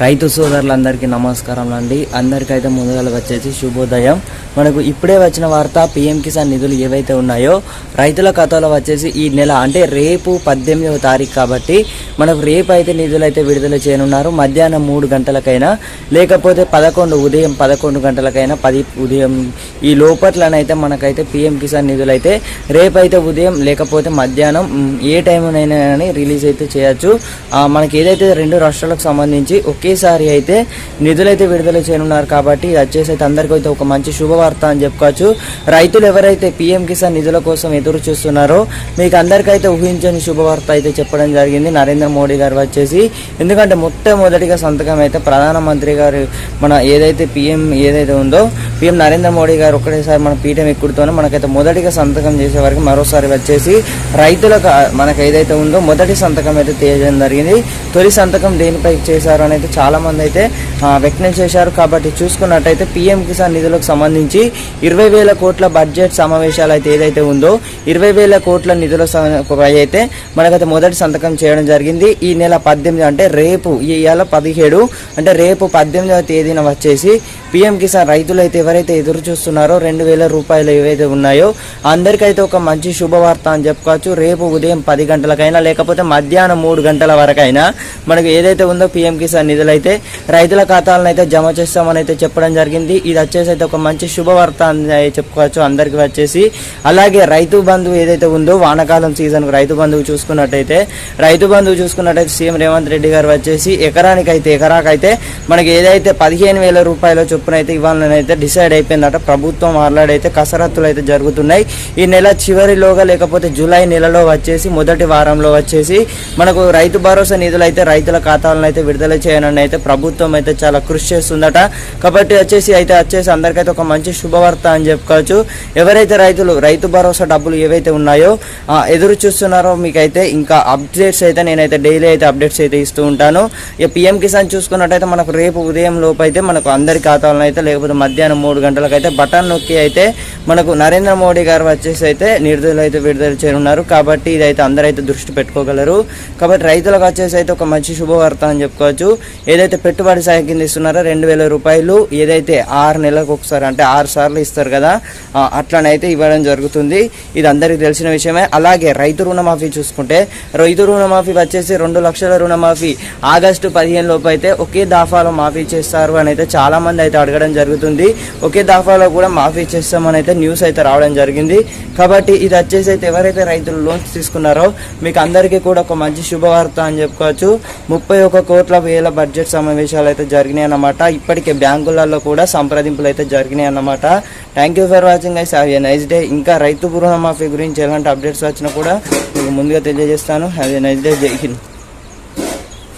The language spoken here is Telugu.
రైతు సోదరులందరికీ నమస్కారం అండి. అందరికైతే ముందుగా వచ్చేసి శుభోదయం. మనకు ఇప్పుడే వచ్చిన వార్త, పీఎం కిసాన్ నిధులు ఏవైతే ఉన్నాయో రైతుల ఖాతాలో వచ్చేసి ఈ నెల అంటే రేపు 18వ తారీఖు కాబట్టి మనకు రేపు అయితే నిధులు అయితే విడుదల చేయనున్నారు. మధ్యాహ్నం 3 గంటలకైనా లేకపోతే ఉదయం 11 గంటలకైనా 10 ఉదయం ఈ లోపట్లనైతే మనకైతే పీఎం కిసాన్ నిధులు అయితే రేపైతే ఉదయం లేకపోతే మధ్యాహ్నం ఏ టైంనైనా కానీ రిలీజ్ అయితే చేయొచ్చు. మనకి ఏదైతే 2 రాష్ట్రాలకు సంబంధించి ఒకేసారి అయితే నిధులైతే విడుదల చేయనున్నారు కాబట్టి ఇది వచ్చేసి అయితే అందరికైతే ఒక మంచి శుభవార్త అని చెప్పుకోవచ్చు. రైతులు ఎవరైతే పీఎం కిసాన్ నిధుల కోసం ఎదురు చూస్తున్నారో మీకు అందరికైతే ఊహించని శుభవార్త అయితే చెప్పడం జరిగింది నరేంద్ర మోడీ గారు వచ్చేసి. ఎందుకంటే మొట్టమొదటిగా సంతకం అయితే ప్రధానమంత్రి గారు మన ఏదైతే పీఎం ఏదైతే ఉందో పీఎం నరేంద్ర మోడీ గారు ఒకటేసారి మన పీఠం ఎక్కుడుతోనే మనకైతే మొదటిగా సంతకం చేసే వరకు మరోసారి వచ్చేసి రైతులకు మనకు ఏదైతే ఉందో మొదటి సంతకం అయితే చేయడం జరిగింది. తొలి సంతకం దేనిపై చేశారు అని అయితే చాలా మంది అయితే వ్యక్తం చేశారు. కాబట్టి చూసుకున్నట్టయితే పీఎం కిసాన్ నిధులకు సంబంధించి 20,000 కోట్ల బడ్జెట్ సమావేశాలు అయితే ఏదైతే ఉందో 20,000 కోట్ల నిధుల అయితే మనకైతే మొదటి సంతకం చేయడం జరిగింది. ఈ నెల 18 అంటే రేపు ఇవాళ 17 అంటే రేపు 18వ తేదీన వచ్చేసి పీఎం కిసాన్ రైతులు అయితే ఎవరైతే ఎదురు చూస్తున్నారో 2,000 రూపాయలు ఏవైతే ఉన్నాయో అందరికైతే ఒక మంచి శుభవార్త అని చెప్పుకోవచ్చు. రేపు ఉదయం 10 గంటలకైనా లేకపోతే మధ్యాహ్నం 3 గంటల వరకైనా మనకు ఏదైతే ఉందో పీఎం కిసాన్ నిధులు అయితే రైతుల ఖాతాలను అయితే జమ చేస్తామని అయితే చెప్పడం జరిగింది. ఇది వచ్చేసి అయితే ఒక మంచి శుభవార్త అని చెప్పుకోవచ్చు అందరికి వచ్చేసి. అలాగే రైతు బంధువు ఏదైతే ఉందో వానాకాలం సీజన్ రైతు బంధువు చూసుకున్నట్టయితే సీఎం రేవంత్ రెడ్డి గారు వచ్చేసి ఎకరాకైతే మనకి ఏదైతే 15,000 రూపాయల చొప్పున అయితే ఇవ్వాలనైతే డిసైడ్ అయిపోయిందట. ప్రభుత్వం ఆల్రెడీ కసరత్తులు అయితే జరుగుతున్నాయి. ఈ నెల చివరిలోగా లేకపోతే జూలై నెలలో వచ్చేసి మొదటి వారంలో వచ్చేసి మనకు రైతు భరోసా నిధులు అయితే రైతుల ఖాతాలను అయితే విడుదల చేయనని అయితే ప్రభుత్వం అయితే చాలా కృషి చేస్తుందట. కాబట్టి వచ్చేసి అందరికైతే ఒక మంచి శుభవార్త అని చెప్పుకోవచ్చు. ఎవరైతే రైతు భరోసా డబ్బులు ఏవైతే ఉన్నాయో ఎదురు చూస్తున్నారో మీకైతే ఇంకా అప్డేట్స్ అయితే నేనైతే డైలీ అయితే అప్డేట్స్ అయితే ఇస్తూ ఉంటాను. ఇక పీఎం కిసాన్ చూసుకున్నట్టయితే మనకు రేపు ఉదయం లోపు అయితే మనకు అందరి ఖాతాలను అయితే లేకపోతే మధ్యాహ్నం 3 గంటలకైతే బటన్ నొక్కి అయితే మనకు నరేంద్ర మోడీ గారు వచ్చేసి అయితే నిధులు అయితే విడుదల చేయనున్నారు. కాబట్టి ఇదైతే అందరైతే దృష్టి పెట్టుకోగలరు. కాబట్టి రైతులకు వచ్చేసి అయితే ఒక మంచి శుభవార్త అని చెప్పుకోవచ్చు. ఏదైతే పెట్టుబడి సాయం కింద ఇస్తున్నారో 2,000 రూపాయలు ఏదైతే 6 నెలలకు ఒకసారి అంటే 6 సార్లు ఇస్తారు కదా అట్లనైతే ఇవ్వడం జరుగుతుంది. ఇది అందరికీ తెలిసిన విషయమే. అలాగే రైతు రుణమాఫీ చూసుకుంటే రైతు రుణమాఫీ వచ్చేసి 2 లక్షల రుణమాఫీ ఆగస్టు 15 లోపు అయితే ఒకే దాఫాలో మాఫీ చేస్తారు అని అయితే చాలా మంది అయితే అడగడం జరుగుతుంది. ఒకే దాఫాలో కూడా మాఫీ చేస్తామని అయితే న్యూస్ అయితే రావడం జరిగింది. కాబట్టి ఇది వచ్చేసి అయితే ఎవరైతే రైతులు లోన్స్ తీసుకున్నారో మీకు అందరికీ కూడా ఒక మంచి శుభవార్త అని చెప్పుకోవచ్చు. 31 కోట్ల వేల బడ్జెట్ సమావేశాలు అయితే జరిగినాయి అన్నమాట. ఇప్పటికే బ్యాంకులలో కూడా సంప్రదింపులు అయితే జరిగినాయి అన్నమాట. Thank you for watching guys. Have a nice day. ఇంకా రైతు రుణమాఫీ గురించి ఎలాంటి అప్డేట్స్ వచ్చినా కూడా మీకు ముందుగా తెలియజేస్తాను. Have a nice day. జై హింద్.